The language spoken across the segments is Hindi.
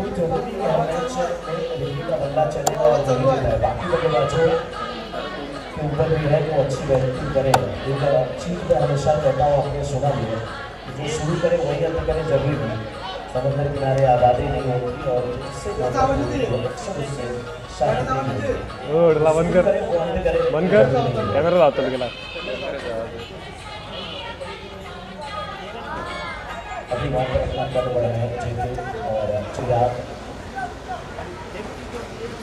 कोई जरूरी नहीं है मैच में दिल्ली का बंदा चले और जरूरी है बाकी बल्लेबाजों के ऊपर भी है जो अच्छी बैटिंग करे। एक चीज मैं हमेशा कहता हूँ, आपने सुना भी है कि जो शुरू करे वही अंत करे, जरूरी नहीं। समुद्र किनारे आबादी नहीं होती और जिससे अक्सर उससे शांति नहीं होती। बंद कर कैमरा लाता है। अभी वहाँ पर अपना कद बढ़ा है जीते और चिराग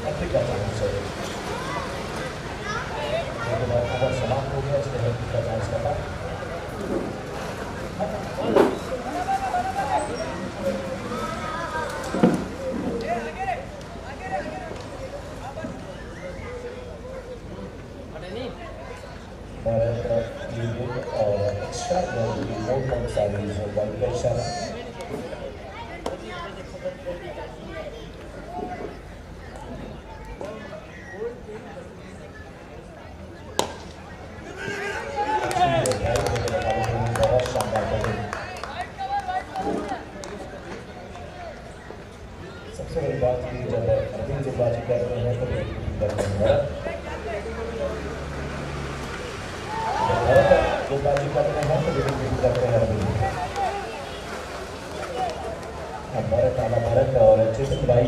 अफ्रीका चांस है। ओवर समाप्त हो गया, इसके हेल्प का चांस का और एक्स्ट्रा मोर कम सारी सबसे बड़ी बात की जब अभी जब बाजी कर रहे हैं तो जो बाजी करते हैं तो विकेट करते हैं भरत आला भरत और चेतन भाई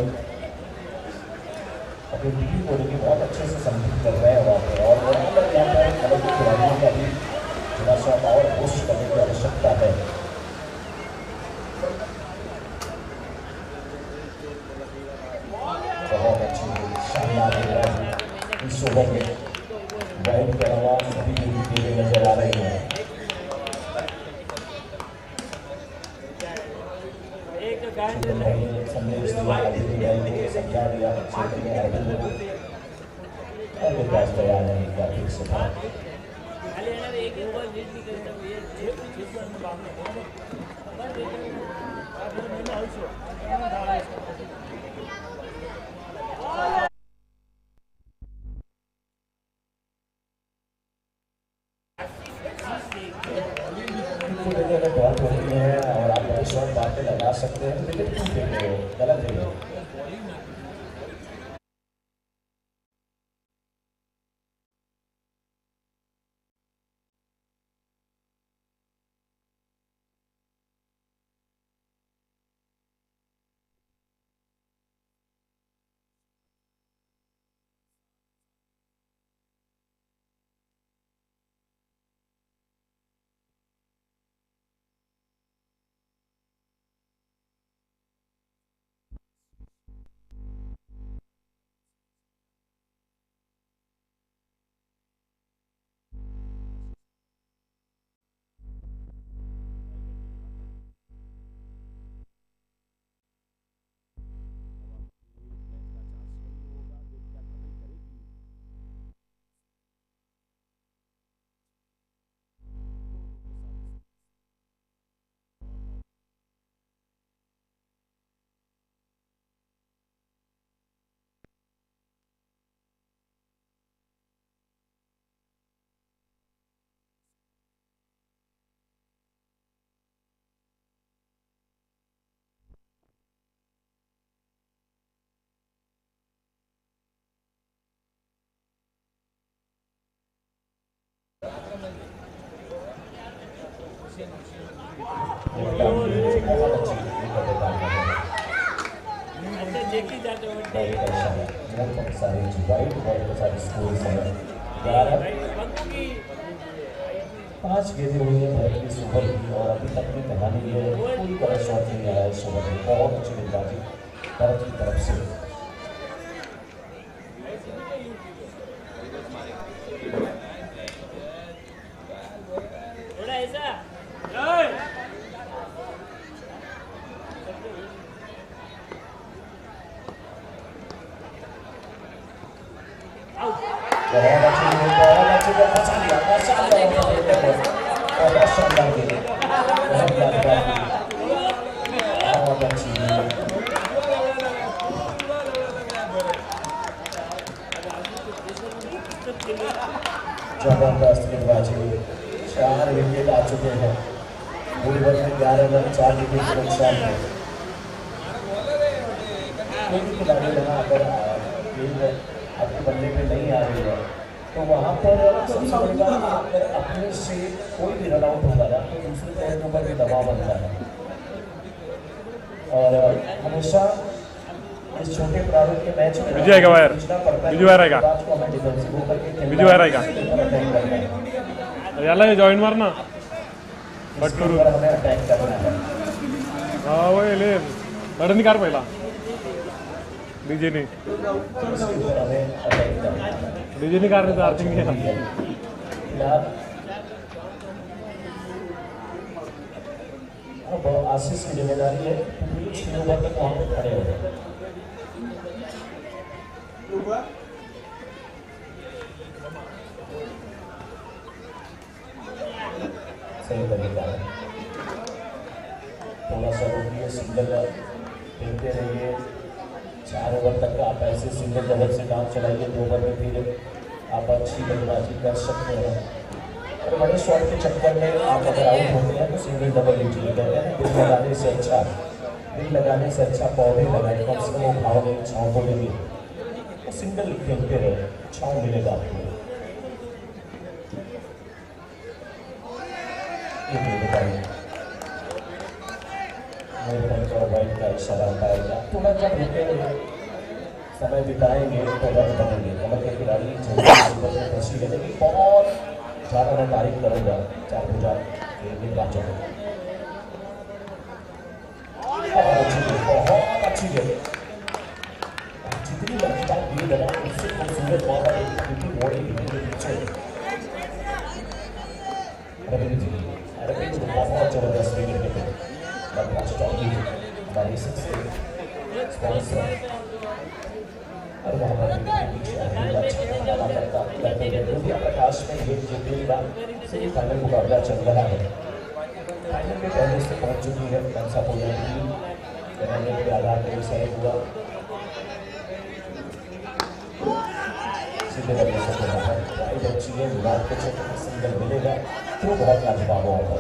अपनी टीम को लेकर बहुत अच्छे से संगठित कर रहे हैं वहाँ पे। और वहाँ पर यहाँ पर अलग खिलाड़ियों का भी थोड़ा सा और कोशिश करने की आवश्यकता है। बहुत अच्छी शानदार इस ओवर में वाइड के अलावा सभी टीमें नजर आ रही हैं। संदेश समझा दिया और विकास तैयार है ग्राफिक्स से बहुत होती है और आप बड़ी शॉर्ट बातें लगा सकते हैं, विकेट क्यों फेंक रहे हो, गलत है। पांच गेंदें हुई है भारत की सुपर की और अभी तक की कहानी है पूरी तरह शॉट नहीं आया है। सुपर में बहुत अच्छी गेंदबाजी भारत की तरफ से। जबरदस्त गेंदबाजी, 4 विकेट आ चुके हैं। बुलबुल में 11 रन 4 विकेट नुकसान है। कोई भी खिलाड़ी लगा अगर गेंद आपके बल्ले पे नहीं आ रही है तो वहाँ पर सबसे बड़ी बात अगर अपने से कोई भी रन आउट होगा ना तो दूसरे प्लेयर के ऊपर भी दबाव बनता है। और हमेशा इस छोटे प्रारूप के मैच में बिजू आएगा यार, बिजू आ रहेगा, बिजू आ रहेगा याला जॉइन मारना बट करू हमें अटैक करना है। हाँ वो ले बड़ा निकाल पहिला डीजेनी डीजेनी कार आर्थिंग अब आशीष की जिम्मेदारी है 6 ओवर तक वहाँ पर खड़े हो गए। सही तरीका है, थोड़ा सा रोकिए, सिंगल खेलते रहिए। 4 ओवर तक आप ऐसे सिंगल डबल से काम चलाइए, 2 ओवर में फिर आप अच्छी बल्लेबाजी कर सकते हैं। और बड़े शॉट के चक्कर में आप अगर आउट होते हैं तो सिंगल डबल लीजिए। कहते हैं दिल लगाने से अच्छा, दिल लगाने से अच्छा पौधे लगाए, कम से कम वो भाव नहीं छाँव को लेंगे तो सिंगल खेलते रहे, छाँव मिलेगा आपको। वाइट का इशारा पाएगा, थोड़ा जब रुकेंगे समय बिताएंगे तो रन बनेंगे। कमर के खिलाड़ी फंसी है लेकिन बहुत ज़्यादा मैं तारीफ करूँगा 4,000 निर्वाचन, बहुत अच्छी जगह, जितनी लगातार गेंद है उससे खूबसूरत बॉल है, क्योंकि बॉडी पीछे रविंद्र बहुत जबरदस्त विकेट थे। हमारी स्पॉन्सर और वहाँ पर प्रकाश में ये जो सेमीफाइनल मुकाबला चल रहा है, फाइनल में पहले से पहुँच चुकी है कंसापोला टीम, के आधार पर सही हुआ सीधे करने से होना है। राइट अच्छी है, विराट को क्षेत्र में सिंगल मिलेगा तो बहुत लाजवाब होगा।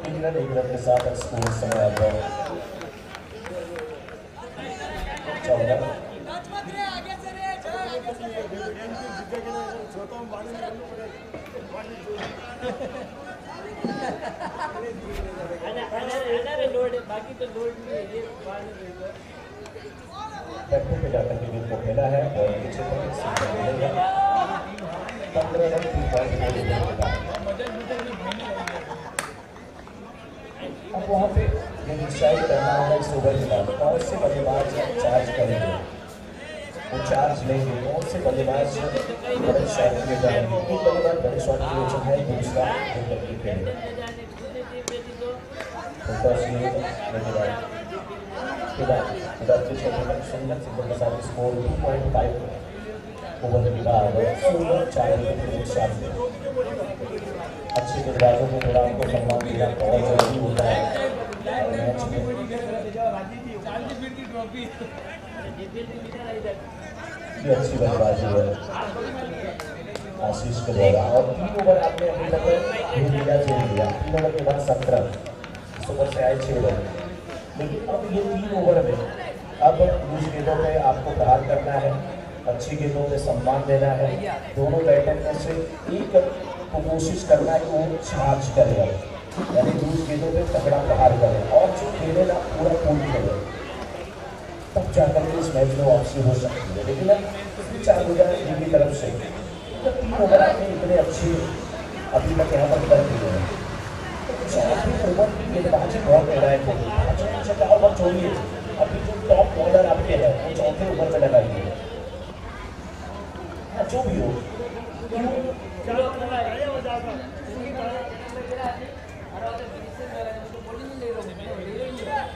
1 रन के साथ स्कोर समय आता है 14। बैटमैन पे जाकर के गेंद को खेला है और पीछे तक मिलेगा 15 रन 3.4। अब वहाँ पे ये डिसाइड करना होगा इस ओवर के बाद कौन से बल्लेबाज चार्ज करेंगे, वो चार्ज लेंगे, कौन से बल्लेबाज बड़े शॉट के लिए जाएंगे। एक बल्लेबाज बड़े शॉट के लिए चल है, दूसरा विकेट खेलेगा। सिंगल के साथ स्कोर 2.5 ओवर के बाद 4 विकेट के साथ अच्छे गेंदबाजों को थोड़ा आपको सम्मान देना बहुत जरूरी होता है मैच में। ये अच्छी बल्लेबाजी है आशीष के द्वारा और 3 ओवर आपने अभी तक झेल लिया। 3 ओवर के बाद 17 सुपर से आए 6 रन, लेकिन अब ये 3 ओवर में अब लूज गेंदों पे आपको प्रहार करना है, अच्छी गेंदों पे सम्मान देना है। दोनों बैटर में से एक को कोशिश करना है कि वो चार्ज करे, यानी लूज गेंदों पे तगड़ा प्रहार करे और जो खेले ना पूरा पूल खेले, तब जाकर के इस मैच में वापसी हो सकती है। लेकिन अब 4,000 की तरफ से 3 ओवर आपने इतने अच्छे अभी तक यहाँ पर कर दिए हैं, ओवर की गेंदबाजी बहुत लड़ाई होगी। और छोड़िए, अभी जो टॉप बॉलर आपके हैं वो 4थे ओवर में लगाइए, जो भी हो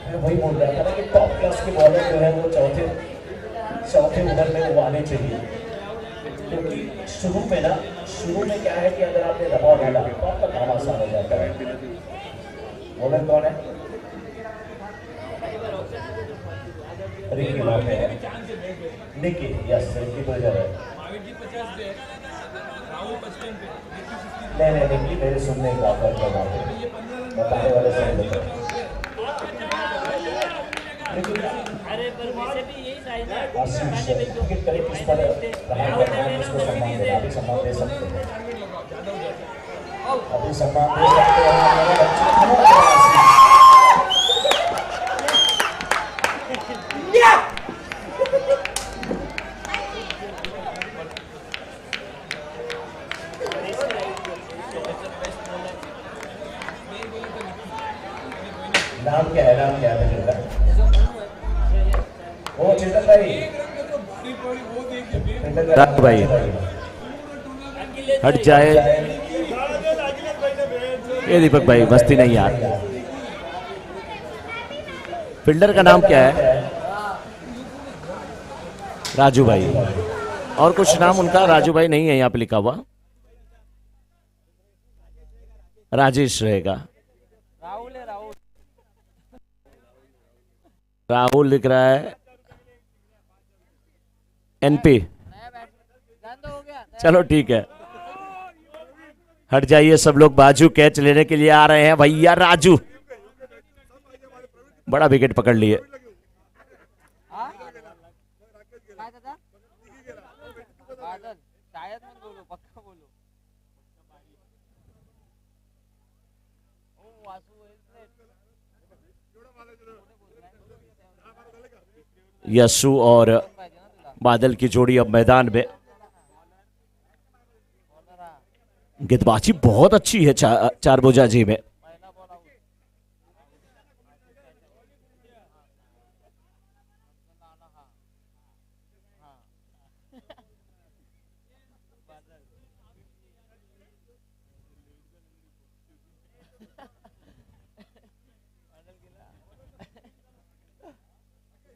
मैं वही बोल रहा था ना कि टॉप क्लास के बॉलर जो है वो चौथे ओवर में वो आने चाहिए। क्योंकि शुरू में क्या है कि अगर आपने दबाव डाला तो आपका काम आसान हो जाता है। बॉलर कौन है? रिकी लॉपे है, निकी, यस रिकी तो इधर है। नहीं निकी मेरे सुनने का बताने वाले सुन लेते हैं। आशीष विकेट करे किस पर प्रहार करना है, उसको सम्मान देना, अभी सम्मान दे सकते हैं, अभी सम्मान दे सकते हैं हमारे बच्चे को। नाम क्या है, नाम क्या है बेटा? वो चेतन भाई, राजू भाई हट जाए। ये दीपक भाई मस्ती नहीं यार। फील्डर का नाम क्या है? राजू भाई। और कुछ नाम उनका राजू भाई नहीं है यहाँ पे लिखा हुआ, राजेश रहेगा। राहुल लिख रहा है, एनपी। चलो ठीक है, हट जाइए सब लोग। बाजू कैच लेने के लिए आ रहे हैं भैया राजू। बड़ा विकेट पकड़ लिए। यशु और बादल की जोड़ी अब मैदान में। गेंदबाजी बहुत अच्छी है चार बोझा जी में।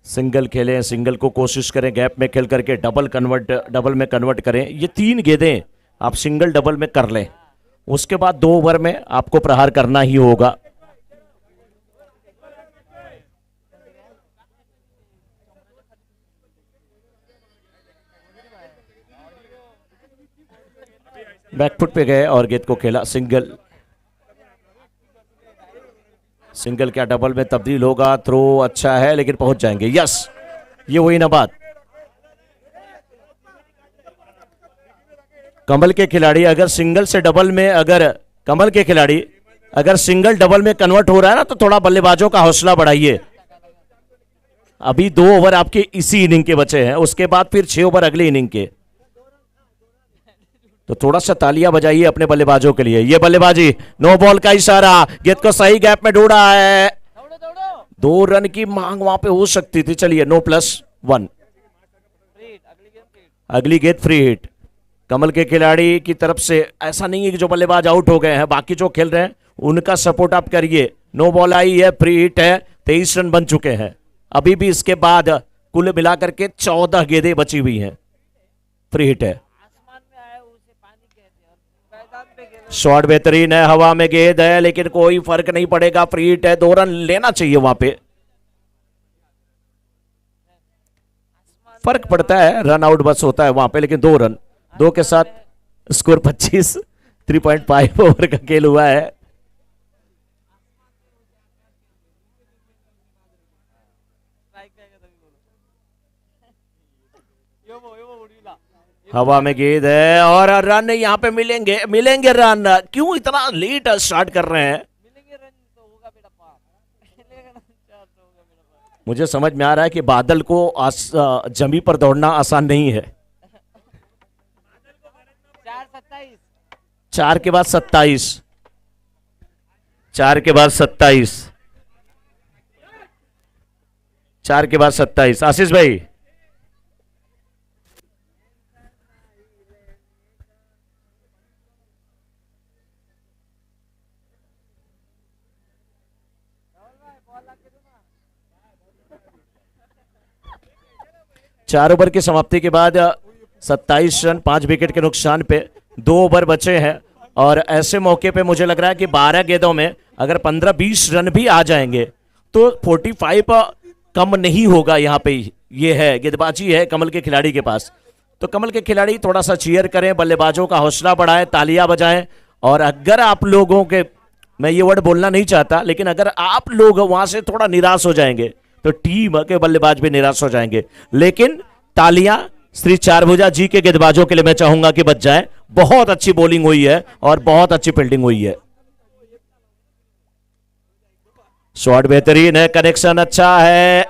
सिंगल खेलें, सिंगल को कोशिश करें गैप में खेल करके डबल में कन्वर्ट करें। ये 3 गेंदें आप सिंगल डबल में कर लें, उसके बाद 2 ओवर में आपको प्रहार करना ही होगा। बैकफुट पे गए और गेंद को खेला। सिंगल क्या डबल में तब्दील होगा? थ्रो अच्छा है लेकिन पहुंच जाएंगे। यस, ये वही ना बात। कमल के खिलाड़ी अगर सिंगल से डबल में, अगर कमल के खिलाड़ी अगर सिंगल डबल में कन्वर्ट हो रहा है ना, तो थोड़ा बल्लेबाजों का हौसला बढ़ाइए। अभी 2 ओवर आपके इसी इनिंग के बचे हैं, उसके बाद फिर 6 ओवर अगली इनिंग के। तो थोड़ा सा तालियां बजाइए अपने बल्लेबाजों के लिए। ये बल्लेबाजी, नो बॉल का इशारा, गेंद को सही गैप में ढूंढा है। 2 रन की मांग वहां पे हो सकती थी। चलिए, नो+1। अगली गेंद फ्री हिट कमल के खिलाड़ी की तरफ से। ऐसा नहीं है कि जो बल्लेबाज आउट हो गए हैं, बाकी जो खेल रहे हैं उनका सपोर्ट आप करिए। नो बॉल आई है, फ्री हिट है, 23 रन बन चुके हैं। अभी भी इसके बाद कुल मिलाकर के 14 गेंदें बची हुई हैं। फ्री हिट है, शॉट बेहतरीन है, हवा में गेंद है लेकिन कोई फर्क नहीं पड़ेगा। फ्री हिट है, 2 रन लेना चाहिए। वहां पे फर्क पड़ता है, रन आउट बस होता है वहां पे, लेकिन 2 रन, 2 के साथ स्कोर 25। 3.5 ओवर का खेल हुआ है। हवा में गेंद है और रन यहाँ पे मिलेंगे रन। क्यों इतना लेट स्टार्ट कर रहे हैं? मुझे समझ में आ रहा है कि बादल को जमी पर दौड़ना आसान नहीं है। 4 के बाद 27, 4 के बाद 27, 4 के बाद 27। आशीष भाई, चार ओवर की समाप्ति के बाद 27 रन 5 विकेट के नुकसान पे 2 ओवर बचे हैं। और ऐसे मौके पे मुझे लग रहा है कि 12 गेंदों में अगर 15-20 रन भी आ जाएंगे तो 45 कम नहीं होगा। यहाँ पे ये है, गेंदबाजी है कमल के खिलाड़ी के पास। तो कमल के खिलाड़ी थोड़ा सा चीयर करें, बल्लेबाजों का हौसला बढ़ाएं, तालियां बजाएं। और अगर आप लोगों के, मैं ये वर्ड बोलना नहीं चाहता, लेकिन अगर आप लोग वहां से थोड़ा निराश हो जाएंगे तो टीम के बल्लेबाज भी निराश हो जाएंगे। लेकिन तालियां श्री चारभुजा जी के गेंदबाजों के लिए मैं चाहूंगा कि बच जाए। बहुत अच्छी बॉलिंग हुई है और बहुत अच्छी फील्डिंग हुई है। शॉट बेहतरीन है, कनेक्शन अच्छा है,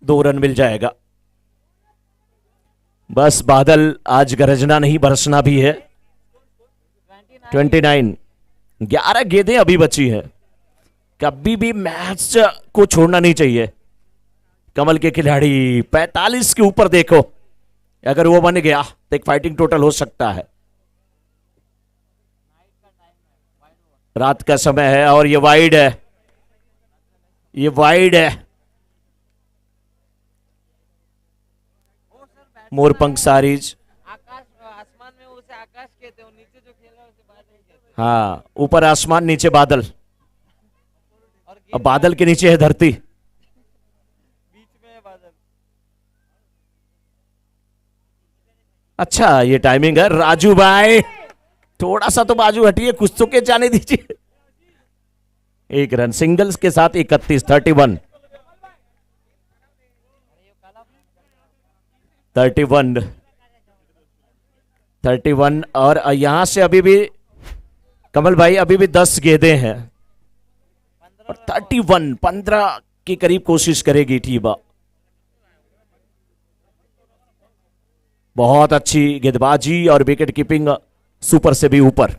2 रन मिल जाएगा। बस बादल आज गरजना नहीं बरसना भी है। 29, 11 गेंदें अभी बची हैं। कभी भी मैच को छोड़ना नहीं चाहिए। कमल के खिलाड़ी 45 के ऊपर देखो, अगर वो बन गया तो एक फाइटिंग टोटल हो सकता है। रात का समय है और ये वाइड है, ये वाइड है। मोरपंख सारीज, आकाश आसमान में उसे आकाश कहते हैं, नीचे जो खेल रहा है उसे बादल कहते हैं। हाँ, ऊपर आसमान नीचे बादल, और अब बादल के नीचे है धरती। बीच में है बादल। अच्छा ये टाइमिंग है। राजू भाई थोड़ा सा तो बाजू हटिए, कुछ तो के जाने दीजिए। 1 रन सिंगल्स के साथ 31, 31 और यहां से अभी भी कमल भाई अभी भी 10 गेंदें हैं और 31, 15 के करीब कोशिश करेगी टीम। बहुत अच्छी गेंदबाजी और विकेट कीपिंग, सुपर से भी ऊपर।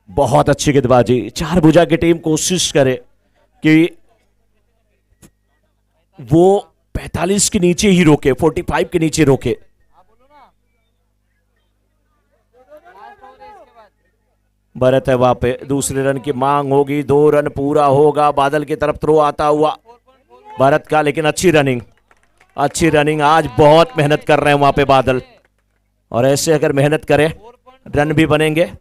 बहुत अच्छी गेंदबाजी। चारभुजा की टीम कोशिश करे कि वो 45 के नीचे ही रोके, 45 के नीचे रोके। भरत है वहां पे, दूसरे रन की मांग होगी, 2 रन पूरा होगा। बादल की तरफ थ्रो आता हुआ भरत का, लेकिन अच्छी रनिंग, अच्छी रनिंग। आज बहुत मेहनत कर रहे हैं वहां पे बादल, और ऐसे अगर मेहनत करें रन भी बनेंगे,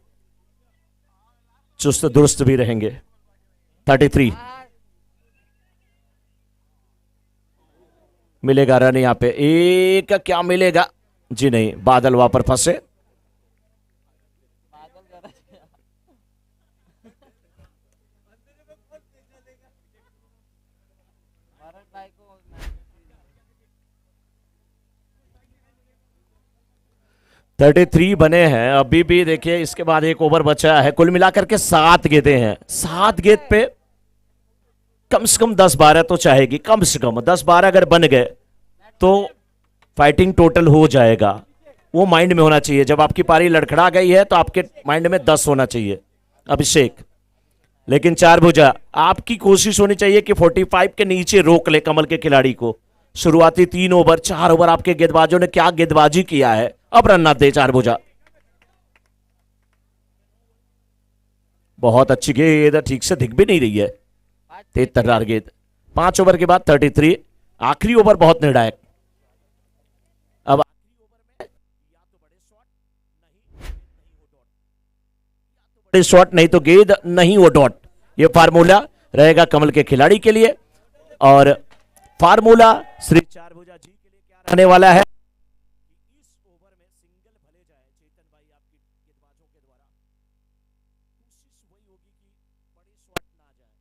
चुस्त दुरुस्त भी रहेंगे। 33 मिलेगा रन यहां पे, एक क्या मिलेगा जी? नहीं, बादल वहां पर फंसे। भारत 33 बने हैं अभी भी। देखिए इसके बाद 1 ओवर बचा है। कुल मिलाकर के 7 गेंदें हैं। 7 गेंद पे कम से कम 10-12 तो चाहेगी, कम से कम 10-12 अगर बन गए तो फाइटिंग टोटल हो जाएगा। वो माइंड में होना चाहिए। जब आपकी पारी लड़खड़ा गई है तो आपके माइंड में 10 होना चाहिए, अभिषेक। लेकिन चारभुजा आपकी कोशिश होनी चाहिए कि 45 के नीचे रोक ले कमल के खिलाड़ी को। शुरुआती 3 ओवर 4 ओवर आपके गेंदबाजों ने क्या गेंदबाजी किया है, अब रन ना दे चारभुजा। बहुत अच्छी गेंद, ठीक से दिख भी नहीं रही है, तेज तर्रार गेंद। 5 ओवर के बाद 33, आखिरी ओवर बहुत निर्णायक। अब आखिरी ओवर में या तो बड़े शॉट नहीं तो गेंद, नहीं वो डॉट। ये फार्मूला रहेगा कमल के खिलाड़ी के लिए, और फार्मूला श्री चारभुजा जी के लिए क्या रहने वाला है? इस ओवर में सिंगल भले जाए चेतन भाई आपकी गेंदबाजों के द्वारा, कोशिश वही होगी कि बड़े शॉट ना जाए।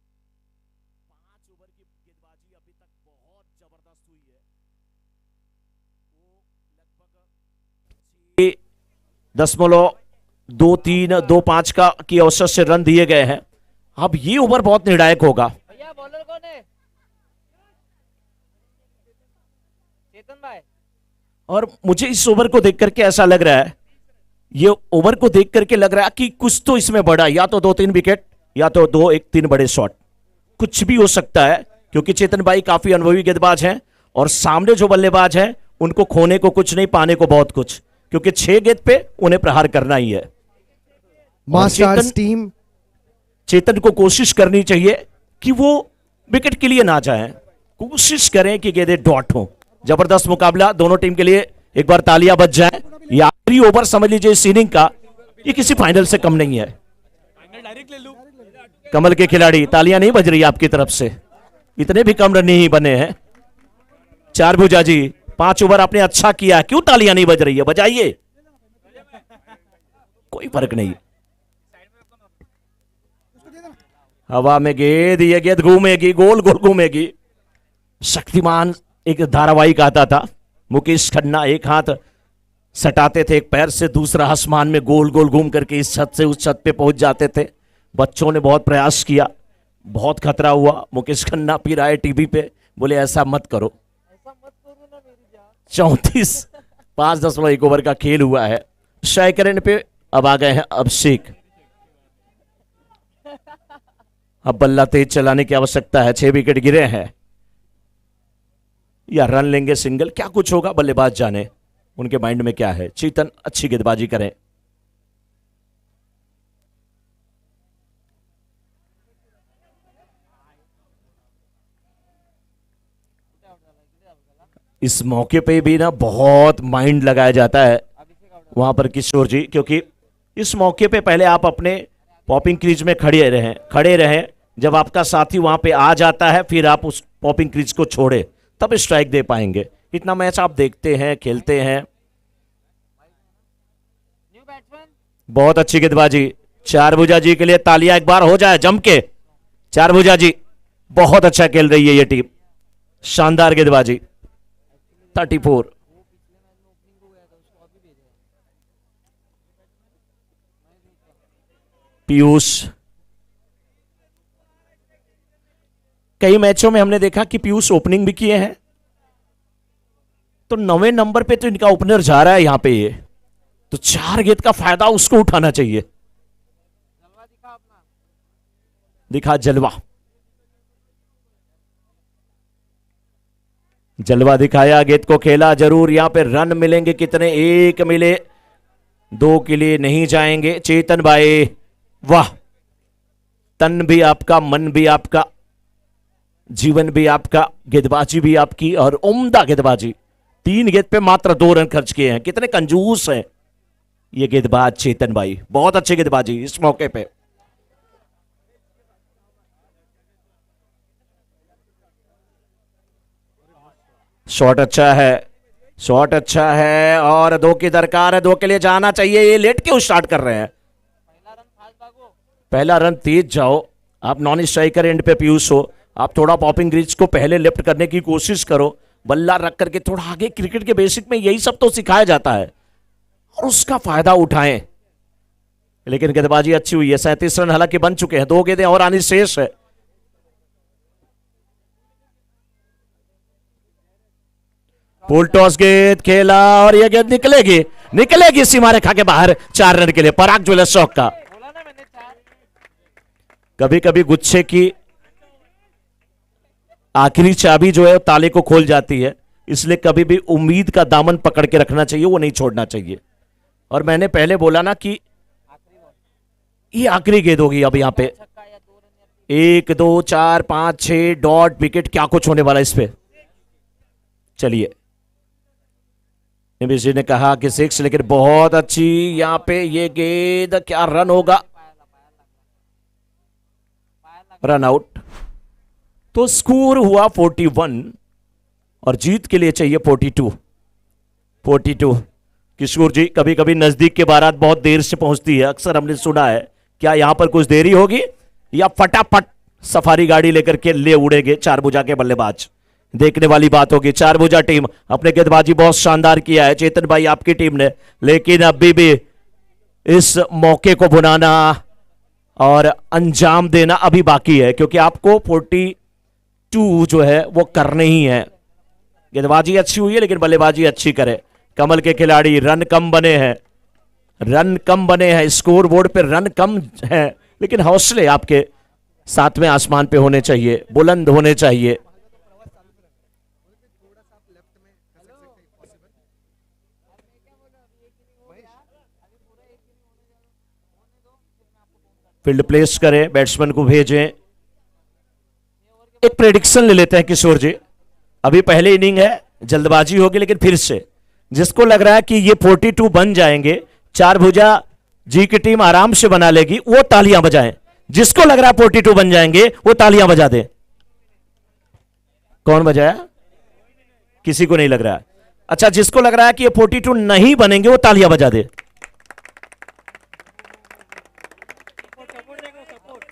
5 ओवर की गेंदबाजी अभी तक बहुत जबरदस्त हुई है। वो लगभग 6.23-25 का की औसत से रन दिए गए हैं। अब ये ओवर बहुत निर्णायक होगा। भैया बॉलर कौन है? चेतन भाई। और मुझे इस ओवर को देख करके ऐसा लग रहा है, ये ओवर को देख करके लग रहा है कि कुछ तो इसमें बड़ा, या तो 2-3 विकेट या तो 2-1-3 बड़े शॉट, कुछ भी हो सकता है। क्योंकि चेतन भाई काफी अनुभवी गेंदबाज हैं और सामने जो बल्लेबाज हैं उनको खोने को कुछ नहीं, पाने को बहुत कुछ, क्योंकि 6 गेंद पे उन्हें प्रहार करना ही है। मास्टर्स टीम चेतन को कोशिश करनी चाहिए कि वो विकेट के लिए ना जाएं, कोशिश करें कि गेंदें डॉट हो। जबरदस्त मुकाबला दोनों टीम के लिए, एक बार तालियां बज जाएं। ये आखिरी ओवर समझ लीजिए इस इनिंग का, ये किसी फाइनल से कम नहीं है। कमल के खिलाड़ी, तालियां नहीं बज रही आपकी तरफ से, इतने भी कम रन नहीं बने हैं। चारभुजा जी 5 ओवर आपने अच्छा किया, क्यों तालियां नहीं बज रही है? बजाइए, कोई फर्क नहीं। हवा में गेंद, ये गेंद घूमेगी, गोल गोल घूमेगी। शक्तिमान एक धारावाहिक आता था, मुकेश खन्ना एक हाथ सटाते थे एक पैर से, दूसरा आसमान में गोल गोल घूम करके इस छत से उस छत पे पहुंच जाते थे। बच्चों ने बहुत प्रयास किया, बहुत खतरा हुआ। मुकेश खन्ना फिर आए टीवी पे, बोले ऐसा मत करो। 34.5 ओवर का खेल हुआ है। शायकरन पे अब आ गए हैं अभिषेक। अब बल्ला तेज चलाने की आवश्यकता है। 6 विकेट गिरे हैं, या रन लेंगे सिंगल, क्या कुछ होगा बल्लेबाज जाने उनके माइंड में क्या है। चेतन अच्छी गेंदबाजी करें। इस मौके पे भी ना बहुत माइंड लगाया जाता है वहां पर किशोर जी, क्योंकि इस मौके पे पहले आप अपने पॉपिंग क्रीज में खड़े रहें। जब आपका साथी वहां पे आ जाता है फिर आप उस पॉपिंग क्रीज को छोड़े, तब स्ट्राइक दे पाएंगे। इतना मैच आप देखते हैं, खेलते हैं। बहुत अच्छी गेंदबाजी। चारभुजा जी के लिए तालियां एक बार हो जाए जम के। चारभुजा जी बहुत अच्छा खेल रही है ये टीम, शानदार गेंदबाजी। 34। पीयूष, कई मैचों में हमने देखा कि पीयूष ओपनिंग भी किए हैं, तो 9वें नंबर पे तो इनका ओपनर जा रहा है यहां पे, ये तो 4 गेंद का फायदा उसको उठाना चाहिए। दिखा जलवा, जलवा दिखाया, गेंद को खेला जरूर। यहां पे रन मिलेंगे कितने? 1 मिले, 2 के लिए नहीं जाएंगे। चेतन भाई वाह, तन भी आपका, मन भी आपका, जीवन भी आपका, गेंदबाजी भी आपकी और उम्दा गेंदबाजी। 3 गेंद पे मात्र 2 रन खर्च किए हैं, कितने कंजूस हैं ये गेंदबाज चेतन भाई। बहुत अच्छी गेंदबाजी इस मौके पे। शॉट अच्छा है, शॉट अच्छा है और 2 की दरकार है, 2 के लिए जाना चाहिए। ये लेट क्यों स्टार्ट कर रहे हैं? पहला रन तेज जाओ। आप नॉन स्ट्राइकर एंड पे पीयूष हो, आप थोड़ा पॉपिंग ग्रीज को पहले लेफ्ट करने की कोशिश करो, बल्ला रख करके थोड़ा आगे। क्रिकेट के बेसिक में यही सब तो सिखाया जाता है और उसका फायदा उठाएं। लेकिन गेंदबाजी अच्छी हुई है। 37 रन हालांकि बन चुके हैं, 2 गेंदें और आनी शेष है। फुल टॉस गेंद खेला और यह गेंद निकलेगी सीमा रेखा के बाहर। 4 रन के लिए पराग ज्वेलर्स शौक का। कभी कभी गुच्छे की आखिरी चाबी जो है ताले को खोल जाती है, इसलिए कभी भी उम्मीद का दामन पकड़ के रखना चाहिए, वो नहीं छोड़ना चाहिए। और मैंने पहले बोला ना कि ये आखिरी गेंद होगी। अब यहां पे 1 2 4 5 6 डॉट विकेट, क्या कुछ होने वाला इस पे। चलिए, निमिष जी ने कहा कि 6, लेकिन बहुत अच्छी यहां पे ये गेंद, क्या रन होगा? Run out. तो स्कोर हुआ 41 और जीत के लिए चाहिए 42। किशोर जी, कभी कभी नजदीक के बारात बहुत देर से पहुंचती है, अक्सर हमने सुना है। क्या यहां पर कुछ देरी होगी या फटाफट सफारी गाड़ी लेकर के ले उड़ेंगे चारभुजा के बल्लेबाज? देखने वाली बात होगी। चारभुजा टीम अपने गेंदबाजी बहुत शानदार किया है चेतन भाई आपकी टीम ने, लेकिन अभी भी इस मौके को बुनाना और अंजाम देना अभी बाकी है, क्योंकि आपको 42 जो है वो करने ही है। गेंदबाजी अच्छी हुई है लेकिन बल्लेबाजी अच्छी करे। कमल के खिलाड़ी, रन कम बने हैं, स्कोर बोर्ड पे रन कम है, लेकिन हौसले आपके 7वें आसमान पे होने चाहिए, बुलंद होने चाहिए। फील्ड प्लेस करें, बैट्समैन को भेजें। एक प्रेडिक्शन ले लेते हैं किशोर जी। अभी पहले इनिंग है, जल्दबाजी होगी, लेकिन फिर से जिसको लग रहा है कि ये 42 बन जाएंगे, चारभुजा जी की टीम आराम से बना लेगी, वो तालियां बजाएं। जिसको लग रहा है 42 बन जाएंगे वो तालियां बजा दे। कौन बजाया? किसी को नहीं लग रहा है। अच्छा, जिसको लग रहा है कि ये 42 नहीं बनेंगे वो तालियां बजा दे।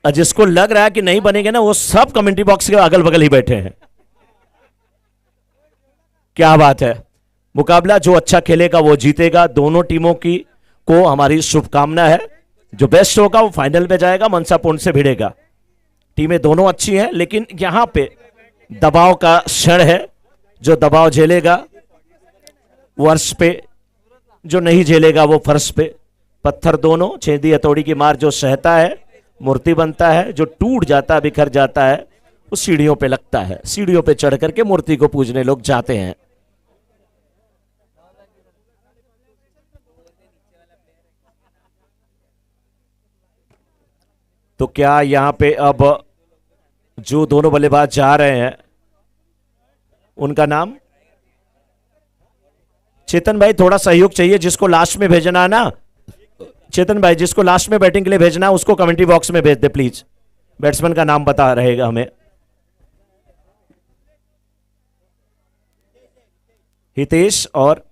जिसको लग रहा है कि नहीं बनेंगे ना, वो सब कमेंट्री बॉक्स के अगल बगल ही बैठे हैं। क्या बात है। मुकाबला जो अच्छा खेलेगा वो जीतेगा। दोनों टीमों की को हमारी शुभकामना है। जो बेस्ट होगा वो फाइनल में जाएगा, मनसापुर से भिड़ेगा। टीमें दोनों अच्छी हैं, लेकिन यहां पे दबाव का क्षण है। जो दबाव झेलेगा वो अर्श पे, जो नहीं झेलेगा वो फर्श पे। पत्थर दोनों, छेदी हथौड़ी की मार जो सहता है मूर्ति बनता है, जो टूट जाता है बिखर जाता है वो सीढ़ियों पे लगता है। सीढ़ियों पे चढ़ करके मूर्ति को पूजने लोग जाते हैं। तो क्या यहां पे अब जो दोनों बल्लेबाज जा रहे हैं उनका नाम? चेतन भाई थोड़ा सहयोग चाहिए। जिसको लास्ट में भेजना है ना, चेतन भाई जिसको लास्ट में बैटिंग के लिए भेजना है उसको कमेंट्री बॉक्स में भेज दे प्लीज। बैट्समैन का नाम बता रहेगा हमें। हितेश और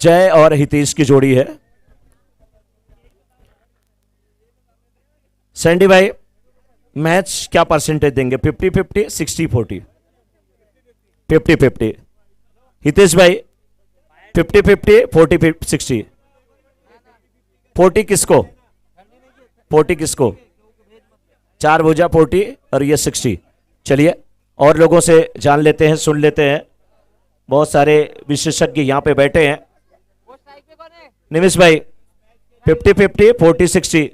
जय और हितेश की जोड़ी है। सैंडी भाई मैच क्या परसेंटेज देंगे? 50-50, 60-40? 50-50। हितेश भाई 50-50, 40-60? 40 किसको? 40 किसको? 4 भुजा 40 और ये 60। चलिए और लोगों से जान लेते हैं, सुन लेते हैं। बहुत सारे विशेषज्ञ यहां पे बैठे हैं। निमिष भाई 50-50, 40-60?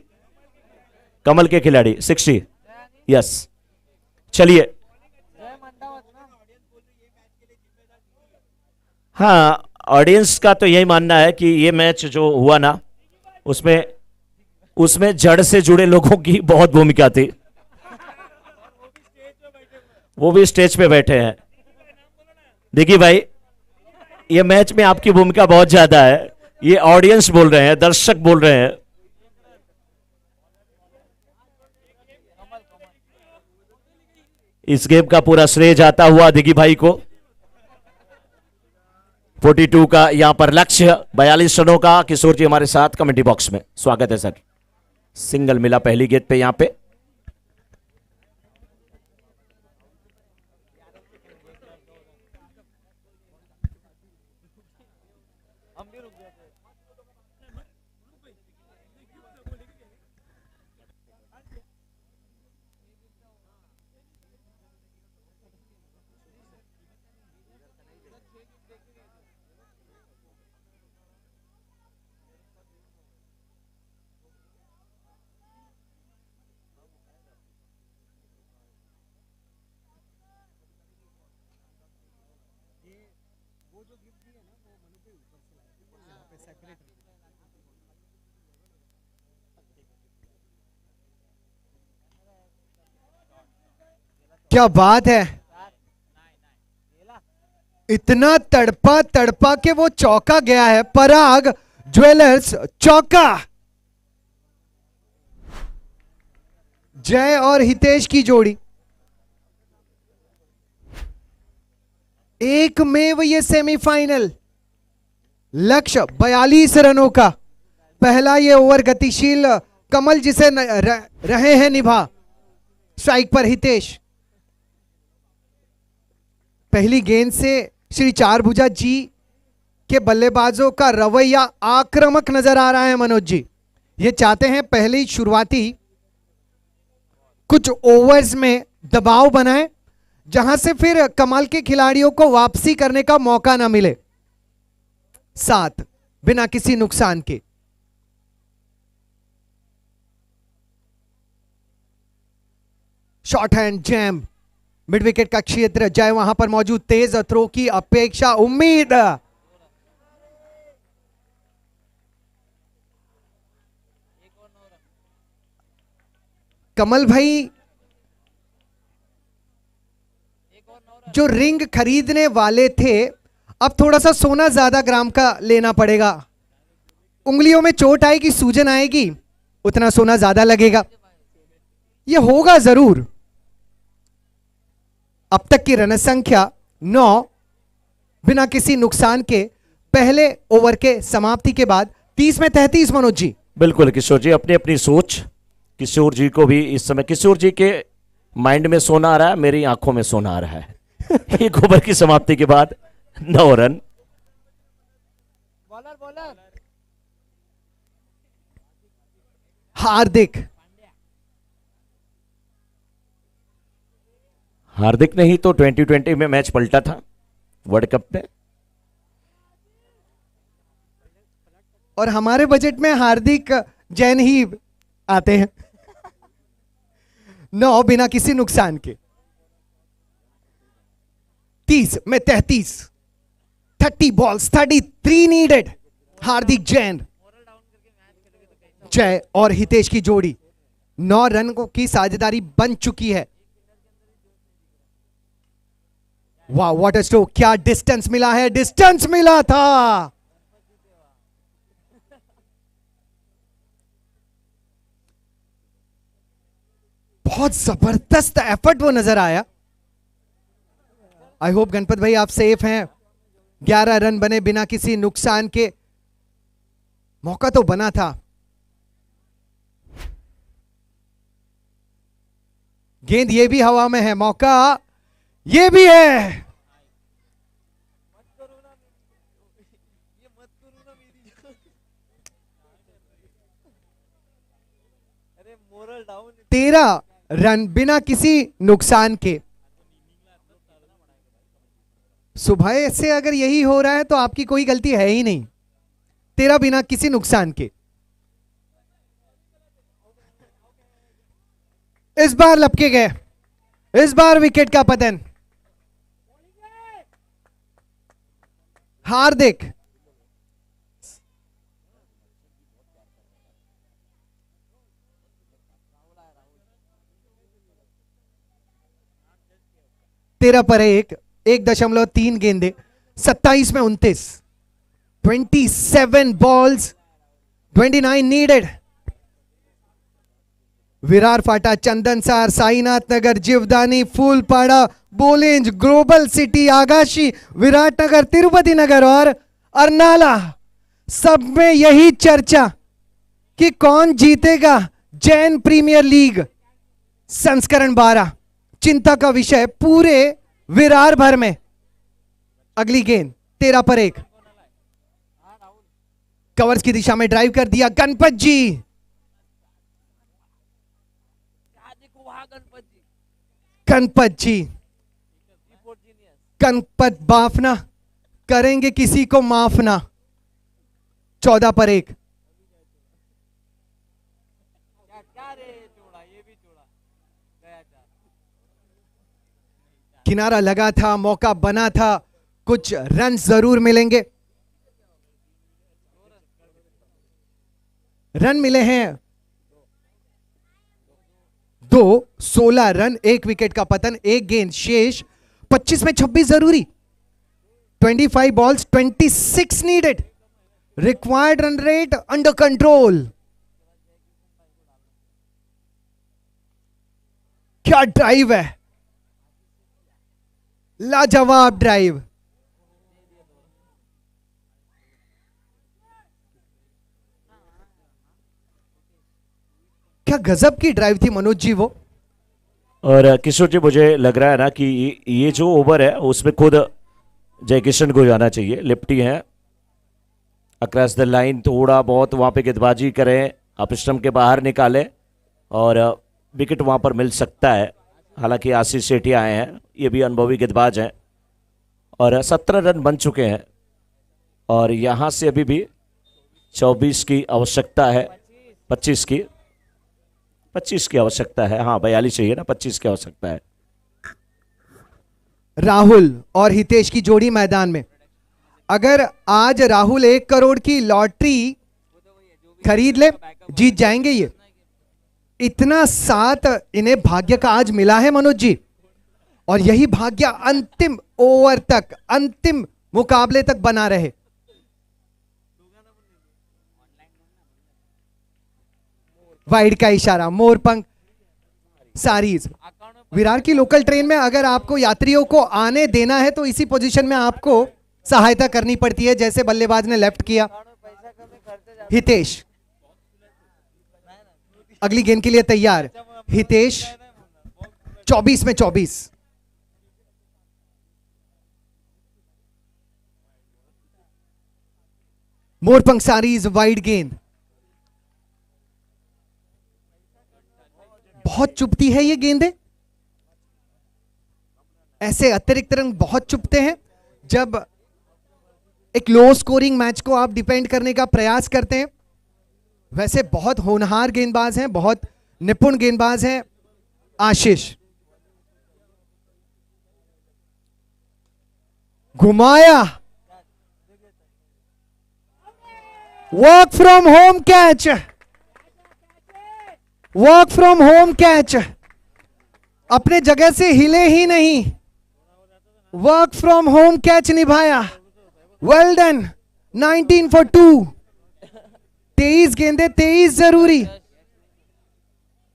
कमल के खिलाड़ी 60। यस, चलिए। हाँ, ऑडियंस का तो यही मानना है कि ये मैच जो हुआ ना उसमें जड़ से जुड़े लोगों की बहुत भूमिका थी। वो भी स्टेज पे बैठे हैं। देखिए भाई, ये मैच में आपकी भूमिका बहुत ज्यादा है। ये ऑडियंस बोल रहे हैं, दर्शक बोल रहे हैं। इस गेम का पूरा श्रेय जाता हुआ दिगी भाई को। 42 का यहां पर लक्ष्य, 42 रनों का। किशोर जी हमारे साथ कमेंट्री बॉक्स में, स्वागत है सर। सिंगल मिला पहली गेंद पे यहां पे। क्या बात है। इतना तड़पा तड़पा के वो चौका गया है। पराग ज्वेलर्स चौका। जय और हितेश की जोड़ी। एक में वो ये सेमीफाइनल। लक्ष्य 42 रनों का। पहला ये ओवर गतिशील कमल जिसे रहे हैं निभा। स्ट्राइक पर हितेश। पहली गेंद से श्री चारभुजा जी के बल्लेबाजों का रवैया आक्रामक नजर आ रहा है। मनोज जी ये चाहते हैं पहले शुरुआती कुछ ओवर्स में दबाव बनाए, जहां से फिर कमाल के खिलाड़ियों को वापसी करने का मौका ना मिले, साथ बिना किसी नुकसान के। Short hand jam, mid wicket का क्षेत्र। जय वहां पर मौजूद, तेज थ्रो की अपेक्षा, उम्मीद। कमल भाई जो रिंग खरीदने वाले थे, अब थोड़ा सा सोना ज्यादा ग्राम का लेना पड़ेगा। उंगलियों में चोट आएगी, सूजन आएगी, उतना सोना ज्यादा लगेगा। यह होगा जरूर। अब तक की रन संख्या 9, बिना किसी नुकसान के पहले ओवर के समाप्ति के बाद 30 में 33 मनोज जी। बिल्कुल किशोर जी, अपनी अपनी सोच। किशोर जी को भी इस समय, किशोर जी के माइंड में सोना आ रहा है, मेरी आंखों में सोना आ रहा है। एक ओवर की समाप्ति के बाद 9 रन। बॉलर बॉलर हार्दिक ने ही तो 2020 में मैच पलटा था वर्ल्ड कप में। और हमारे बजट में हार्दिक जैन ही आते हैं। 9 बिना किसी नुकसान के। 30 में 33, 30 बॉल्स 33 नीडेड। हार्दिक जैन, जय और हितेश की जोड़ी 9 रन की साझेदारी बन चुकी है। वाह व्हाट अ स्ट्रोक, क्या डिस्टेंस मिला है, डिस्टेंस मिला था। बहुत जबरदस्त एफर्ट वो नजर आया। आई होप गणपत भाई आप सेफ हैं। 11 रन बने बिना किसी नुकसान के। मौका तो बना था। गेंद ये भी हवा में है, मौका ये भी है। अरे मोरल डाउन। 13 रन बिना किसी नुकसान के। सुबह से अगर यही हो रहा है तो आपकी कोई गलती है ही नहीं। 13 बिना किसी नुकसान के। इस बार लपके गए, इस बार विकेट का पतन। हार्दिक तेरह पर 1.3 गेंदे, 27 में 29, 27 बॉल्स 29 नीडेड। विरार फाटा, चंदन सार, साईनाथ नगर, जीवदानी, फूलपाड़ा, बोलेंज, ग्लोबल सिटी, आगाशी, विराटनगर, तिरुपति नगर और अरनाला, सब में यही चर्चा कि कौन जीतेगा जैन प्रीमियर लीग संस्करण 12। चिंता का विषय पूरे विरार भर में। अगली गेंद 13 पर 1, कवर्स की दिशा में ड्राइव कर दिया गणपत जी। गणपत जी, गणपत बाफना करेंगे किसी को माफ ना। 14 पर 1, किनारा लगा था, मौका बना था, कुछ रन जरूर मिलेंगे। रन मिले हैं 2, 16 रन, 1 विकेट का पतन, 1 गेंद शेष। 25 में 26 जरूरी। 25 balls 26 needed. Required run rate under control. क्या ड्राइव है, लाजवाब ड्राइव। क्या गजब की ड्राइव थी मनोज जी वो। और किशोर जी, मुझे लग रहा है ना कि ये जो ओवर है उसमें खुद जय किशन को जाना चाहिए। लिफ्टी है अक्रॉस द लाइन, थोड़ा बहुत वहाँ पे गेंदबाजी करें, आप स्टंप के बाहर निकालें और विकेट वहाँ पर मिल सकता है। हालांकि आशीष सेठी आए हैं, ये भी अनुभवी गेंदबाज हैं और 17 रन बन चुके हैं और यहाँ से अभी भी 24 की आवश्यकता है, 25 की आवश्यकता है। हाँ 42 चाहिए ना, 25 की आवश्यकता है। राहुल और हितेश की जोड़ी मैदान में। अगर आज राहुल 1 करोड़ की लॉटरी खरीद ले, जीत जाएंगे ये। इतना साथ इन्हें भाग्य का आज मिला है मनोज जी, और यही भाग्य अंतिम ओवर तक, अंतिम मुकाबले तक बना रहे। वाइड का इशारा, मोरपंख सारीज। विरार की लोकल ट्रेन में अगर आपको यात्रियों को आने देना है तो इसी पोजीशन में आपको सहायता करनी पड़ती है, जैसे बल्लेबाज ने लेफ्ट किया। पैसा कम है, खर्चे ज्यादा। हितेश अगली गेंद के लिए तैयार। हितेश 24 में 24। मोरपंख सारीज वाइड गेंद, बहुत चुभती है ये गेंदें। ऐसे अतिरिक्त रन बहुत चुभते हैं जब एक लो स्कोरिंग मैच को आप डिपेंड करने का प्रयास करते हैं। वैसे बहुत होनहार गेंदबाज हैं, बहुत निपुण गेंदबाज हैं आशीष। घुमाया, work from home catch, work from home catch, अपने जगह से हिले ही नहीं, वर्क फ्रॉम होम कैच निभाया। Well done. 19 for 2। 23 गेंदे 23 जरूरी।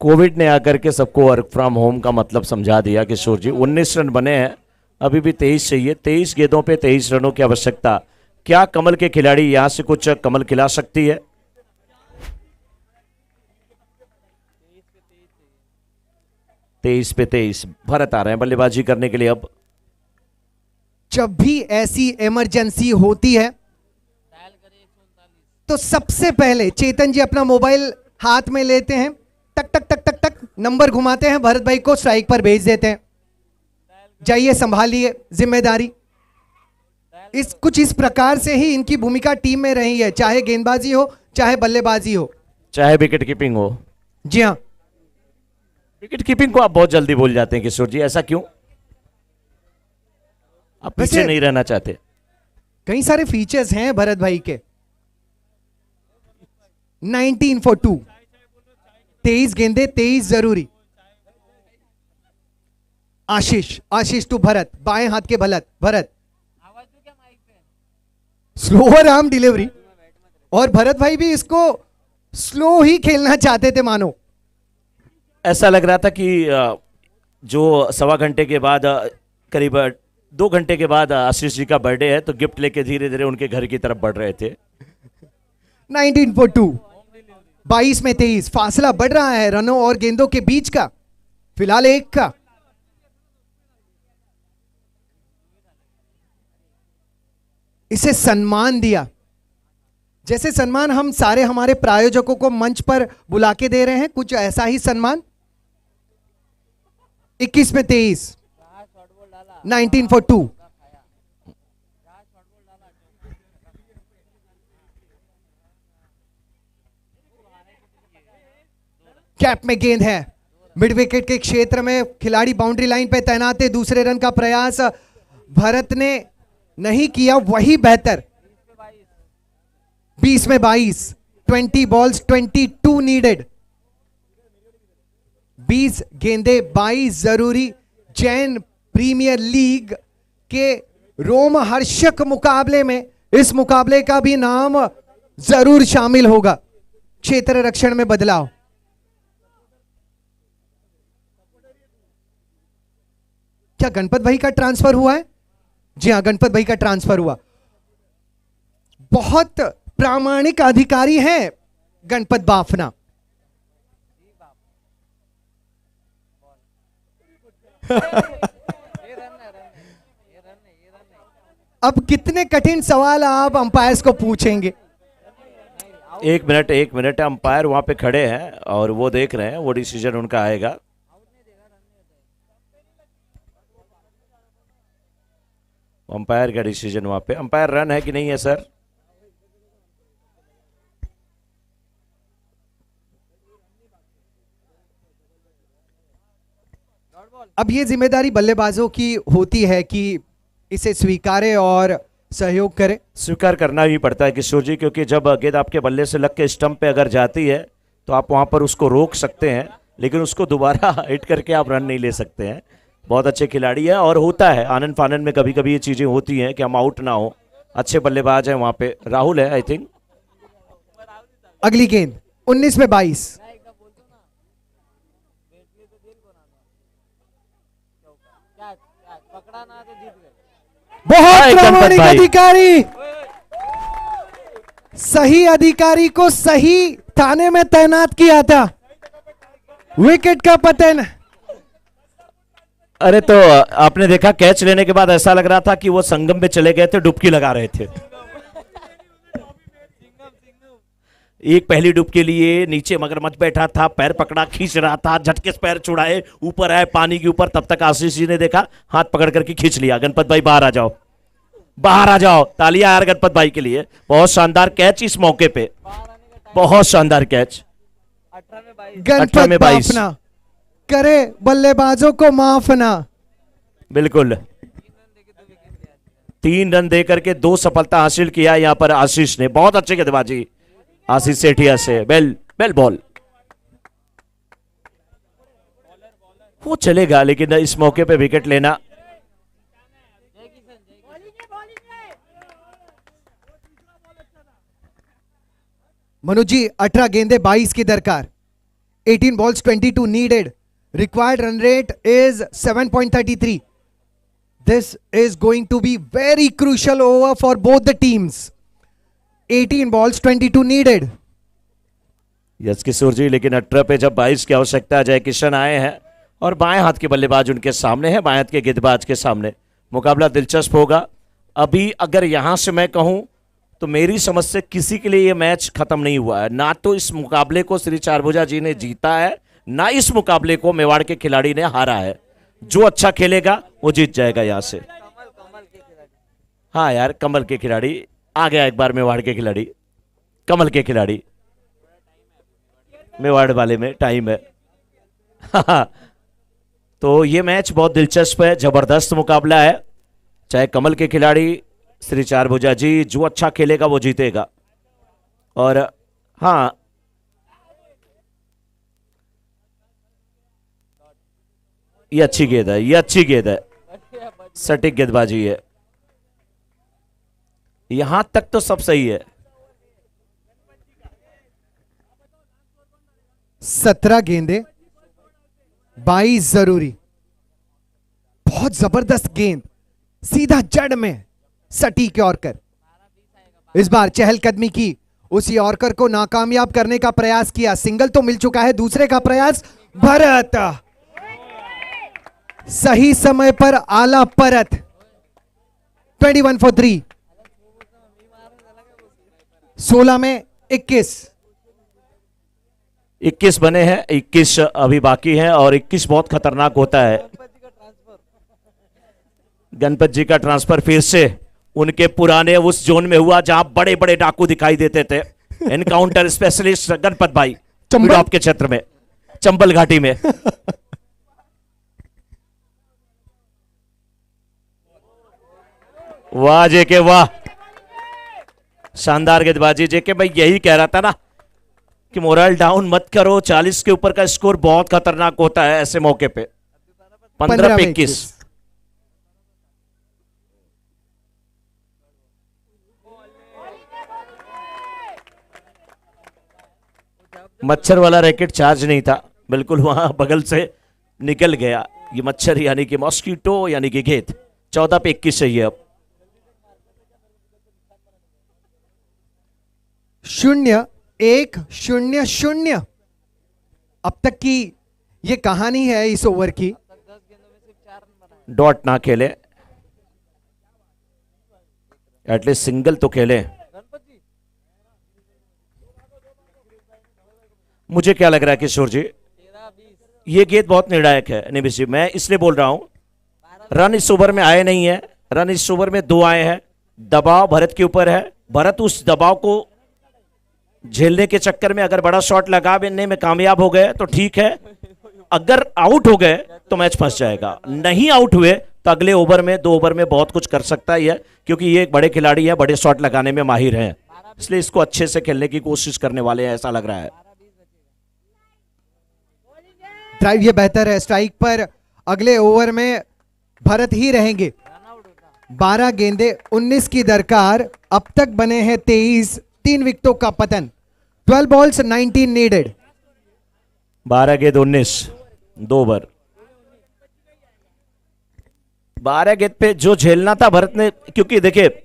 कोविड ने आकर के सबको वर्क फ्रॉम होम का मतलब समझा दिया किशोर जी। 19 रन बने हैं, अभी भी 23 चाहिए। 23 गेंदों पे 23 रनों की आवश्यकता। क्या कमल के खिलाड़ी यहां से कुछ कमल खिला सकती है? तेईस पे 23 भरत आ रहे हैं बल्लेबाजी करने के लिए। अब जब भी ऐसी इमरजेंसी होती है तो सबसे पहले चेतन जी अपना मोबाइल हाथ में लेते हैं, टक टक टक टक टक नंबर घुमाते हैं, भरत भाई को स्ट्राइक पर भेज देते हैं, जाइए संभालिए जिम्मेदारी। कुछ इस प्रकार से ही इनकी भूमिका टीम में रही है, चाहे गेंदबाजी हो चाहे बल्लेबाजी हो चाहे विकेट कीपिंग हो। जी हाँ, विकेट कीपिंग को आप बहुत जल्दी भूल जाते हैं किशोर जी, ऐसा क्यों? आप पीछे वैसे नहीं रहना चाहते? कई सारे फीचर्स हैं भरत भाई के। 19 for 2। 23 गेंदे 23 जरूरी। आशीष टू भरत, बाएं हाथ के भरत स्लोअर आर्म डिलीवरी। और भरत भाई भी इसको स्लो ही खेलना चाहते थे मानो। ऐसा लग रहा था कि जो 1.25 घंटे के बाद करीब 2 घंटे के बाद आशीष जी का बर्थडे है, तो गिफ्ट लेके धीरे धीरे उनके घर की तरफ बढ़ रहे थे। 19 for 2। 22 में 23। फासला बढ़ रहा है रनों और गेंदों के बीच का, फिलहाल 1 का। इसे सम्मान दिया, जैसे सम्मान हम सारे हमारे प्रायोजकों को मंच पर बुला के दे रहे हैं, कुछ ऐसा ही सम्मान। 21 में 23। 19 for 2। कैप में गेंद है, मिड विकेट के क्षेत्र में, खिलाड़ी बाउंड्री लाइन पे तैनात है। दूसरे रन का प्रयास भरत ने नहीं किया, वही बेहतर। 20 में 22। 20 balls 22 नीडेड। 20 गेंदे 22 जरूरी। जैन प्रीमियर लीग के रोमहर्षक मुकाबले में इस मुकाबले का भी नाम जरूर शामिल होगा। क्षेत्र रक्षण में बदलाव। क्या गणपत भाई का ट्रांसफर हुआ है? जी हां, गणपत भाई का ट्रांसफर हुआ। बहुत प्रामाणिक अधिकारी हैं गणपत बाफना। अब कितने कठिन सवाल आप अंपायर्स को पूछेंगे? 1 मिनट अंपायर वहां पे खड़े हैं और वो देख रहे हैं, वो डिसीजन उनका आएगा। अंपायर का डिसीजन वहां पे। अंपायर रन है कि नहीं है सर? अब ये जिम्मेदारी बल्लेबाजों की होती है कि इसे स्वीकारे और सहयोग करे। स्वीकार करना ही पड़ता है किशोर जी, क्योंकि जब गेंद आपके बल्ले से लग के स्टंप पे अगर जाती है तो आप वहां पर उसको रोक सकते हैं, लेकिन उसको दोबारा हिट करके आप रन नहीं ले सकते हैं। बहुत अच्छे खिलाड़ी है और होता है आनंद फानंद में कभी कभी ये चीजें होती हैं कि हम आउट ना हो। अच्छे बल्लेबाज हैं वहां पे। राहुल है आई थिंक। अगली गेंद 19 में 22। पकड़ा ना तो जीत गए। बहुत गणपत प्रामाणिक भाई। अधिकारी, सही अधिकारी को सही थाने में तैनात किया था। विकेट का पतन। अरे तो आपने देखा कैच लेने के बाद ऐसा लग रहा था कि वो संगम में चले गए थे, डुबकी लगा रहे थे। एक पहली डुबकी लिए, नीचे मगरमच्छ बैठा था, पैर पकड़ा, खींच रहा था, झटके से पैर छुड़ाए, ऊपर आए पानी के ऊपर। तब तक आशीष जी ने देखा, हाथ पकड़ करके खींच लिया, गणपत भाई बाहर आ जाओ, बाहर आ जाओ। तालियां यार गणपत भाई के लिए। बहुत शानदार कैच इस मौके पे, बहुत शानदार कैच। 18 में 22। गणपत 18 में 22। माफ ना करे, बल्लेबाजों को माफ ना। बिल्कुल 3 रन देकर के 2 सफलता हासिल किया यहां पर आशीष ने। बहुत अच्छी गेंदबाजी आशीष सेठिया से। बेल बॉल वो चलेगा, लेकिन इस मौके पे विकेट लेना मनोज जी 18 गेंदे 22 की दरकार। 18 balls 22 needed. Required run rate is 7.33. This is going to be very crucial over for both the teams. 18 balls 22 needed. Yes किशोर जी, लेकिन 18 पे जब 22 की आवश्यकता, जय किशन आए हैं और बाएं हाथ के बल्लेबाज उनके सामने हैं, बाएं हाथ के गेंदबाज के सामने। मुकाबला दिलचस्प होगा। अभी अगर यहां से मैं कहूं तो मेरी समझ से किसी के लिए ये मैच खत्म नहीं हुआ है। ना तो इस मुकाबले को श्री चारभुजा जी ने जीता है, ना इस मुकाबले को मेवाड़ के खिलाड़ी ने हारा है। जो अच्छा खेलेगा वो जीत जाएगा यहां से। कमल के खिलाड़ी। हाँ यार, कमल के खिलाड़ी आ गया एक बार, मेवाड़ के खिलाड़ी, कमल के खिलाड़ी। मेवाड़ वाले में टाइम है। तो ये मैच बहुत दिलचस्प है, जबरदस्त मुकाबला है। चाहे कमल के खिलाड़ी श्री चारभुजा जी, जो अच्छा खेलेगा वो जीतेगा। और हाँ, ये अच्छी गेंद है, ये अच्छी गेंद है, सटीक गेंदबाजी है। यहां तक तो सब सही है। 17 गेंदे 22 जरूरी। बहुत जबरदस्त गेंद, सीधा जड़ में सटीक यॉर्कर। इस बार चहलकदमी की, उस यॉर्कर को नाकामयाब करने का प्रयास किया। सिंगल तो मिल चुका है, दूसरे का प्रयास। भरत सही समय पर आला परत। 21 for 3। 16 में 21 बने हैं, 21 अभी बाकी हैं और 21 बहुत खतरनाक होता है। गणपत जी का ट्रांसफर फिर से उनके पुराने उस जोन में हुआ जहां बड़े बड़े डाकू दिखाई देते थे। एनकाउंटर स्पेशलिस्ट गणपत भाई चंबल के क्षेत्र में, चंबल घाटी में। वाह जेके वाह, शानदार गेंदबाजी जेके। मैं यही कह रहा था ना कि मोरल डाउन मत करो, 40 के ऊपर का स्कोर बहुत खतरनाक होता है ऐसे मौके पे। 15 पे 21। मच्छर वाला रैकेट चार्ज नहीं था, बिल्कुल वहां बगल से निकल गया ये मच्छर, यानी कि मॉस्किटो, यानी कि गेंद। 14 पे 21 चाहिए अब। 0-1-0-0। अब तक की ये कहानी है इस ओवर की। 10 गेंदों में सिर्फ 4 रन बनाए। डॉट ना खेले, एटलीस्ट सिंगल तो खेले। गणपत जी मुझे क्या लग रहा है किशोर जी, 13-20। ये गेंद बहुत निर्णायक है निमिष जी। मैं इसलिए बोल रहा हूं, रन इस ओवर में आए नहीं है, रन इस ओवर में 2 आए हैं। दबाव भरत के ऊपर है, भरत उस दबाव को झेलने के चक्कर में अगर बड़ा शॉट लगाने में कामयाब हो गए तो ठीक है, अगर आउट हो गए तो मैच फंस जाएगा। नहीं आउट हुए तो अगले ओवर में, 2 ओवर में बहुत कुछ कर सकता ही है, क्योंकि ये एक बड़े खिलाड़ी है, बड़े शॉट लगाने में माहिर हैं, इसलिए इसको अच्छे से खेलने की कोशिश करने वाले हैं, ऐसा लग रहा है। ड्राइव ये बेहतर है, स्ट्राइक पर अगले ओवर में भरत ही रहेंगे। 12 गेंदे 19 की दरकार। अब तक बने हैं 23, 3 विकेटों का पतन। 12 balls 19 needed। 12 गेंद 19, 2 ओवर। 12 गेंद पे जो झेलना था भरत ने, क्योंकि देखिए